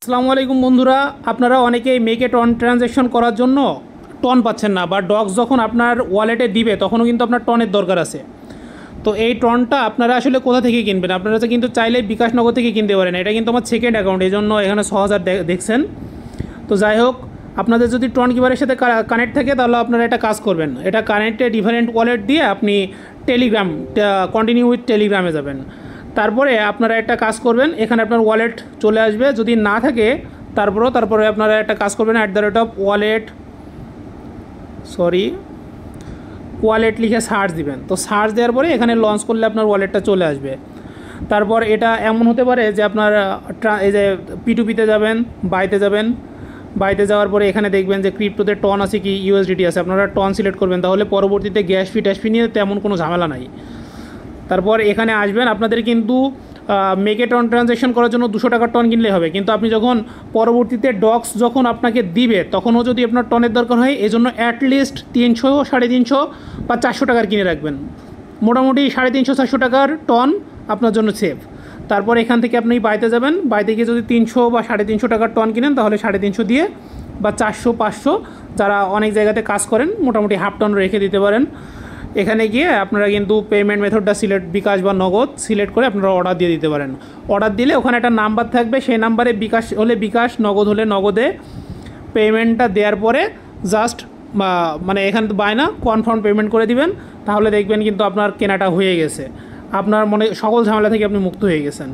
আসসালামু আলাইকুম বন্ধুরা, আপনারা অনেকেই মেকে টন ট্রানজ্যাকশন করার জন্য টন পাচ্ছেন না, বা ডক্স যখন আপনার ওয়ালেটে দিবে তখনও কিন্তু আপনার টনের দরকার আছে। তো এই টনটা আপনারা আসলে কোথা থেকে কিনবেন? আপনারা তো কিন্তু চাইলে বিকাশনগর থেকে কিনতে পারেন। এটা কিন্তু আমার সেকেন্ড অ্যাকাউন্ট, এই জন্য এখানে 6,000 দেখছেন। তো যাই হোক, আপনাদের যদি টন কিপারের সাথে কানেক্ট থাকে তাহলে আপনারা একটা কাজ করবেন, এটা কানেক্টে ডিফারেন্ট ওয়ালেট দিয়ে আপনি টেলিগ্রাম কন্টিনিউ উইথ টেলিগ্রামে যাবেন। তারপরে আপনারা একটা কাজ করবেন, এখানে আপনার ওয়ালেট চলে আসবে। যদি না থাকে তারপরে আপনারা একটা কাজ করবেন, ওয়ালেট লিখে সার্চ দিবেন। তো সার্চ দেওয়ার পরে এখানে লঞ্চ করলে আপনার ওয়ালেটটা চলে আসবে। তারপর এটা এমন হতে পারে যে আপনার এই যে P2P-তে যাবেন, বাইতে যাওয়ার পরে এখানে দেখবেন যে ক্রিপ্টোতে টন আছে কি ইউএসডিটি আছে, আপনারা টন সিলেক্ট করবেন, তাহলে পরবর্তীতে গ্যাস ফি নিয়ে তেমন কোনো ঝামেলা নাই। তারপর এখানে আসবেন, আপনাদের কিন্তু মেকে টন ট্রানজ্যাকশন করার জন্য 200 টাকার টন কিনলে হবে, কিন্তু আপনি যখন পরবর্তীতে ডক্স যখন আপনাকে দিবে তখনও যদি আপনার টনের দরকার হয়, এই জন্য অ্যাটলিস্ট 300, 350 বা 400 টাকার কিনে রাখবেন। মোটামুটি 350-400 টাকার টন আপনার জন্য সেফ। তারপর এখান থেকে আপনি বাইতে যাবেন, বাইতে গিয়ে যদি 300 বা 350 টাকার টন কিনেন তাহলে 350 দিয়ে বা 400-500, যারা অনেক জায়গাতে কাজ করেন মোটামুটি হাফ টন রেখে দিতে পারেন। এখানে গিয়ে আপনারা কিন্তু পেমেন্ট মেথডটা বিকাশ বা নগদ সিলেক্ট করে আপনারা অর্ডার দিয়ে দিতে পারেন। অর্ডার দিলে ওখানে একটা নাম্বার থাকবে, সেই নাম্বারে বিকাশ হলে বিকাশ, নগদ হলে নগদে পেমেন্টটা দেওয়ার পরে জাস্ট মানে এখানে বায়না কনফার্ম পেমেন্ট করে দিবেন, তাহলে দেখবেন কিন্তু আপনার কেনাটা হয়ে গেছে, আপনার মনে সকল ঝামেলা থেকে আপনি মুক্ত হয়ে গেছেন।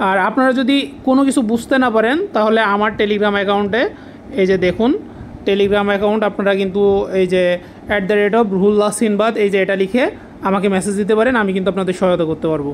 আর আপনারা যদি কোনো কিছু বুঝতে না পারেন তাহলে আমার টেলিগ্রাম অ্যাকাউন্টে এই যে দেখুন, টেলিগ্রাম অ্যাকাউন্ট আপনারা কিন্তু এই যে @রুহুল্লাহ সিনবাদ এই যে এটা লিখে আমাকে মেসেজ দিতে পারেন, আমি কিন্তু আপনাদের সহায়তা করতে পারবো।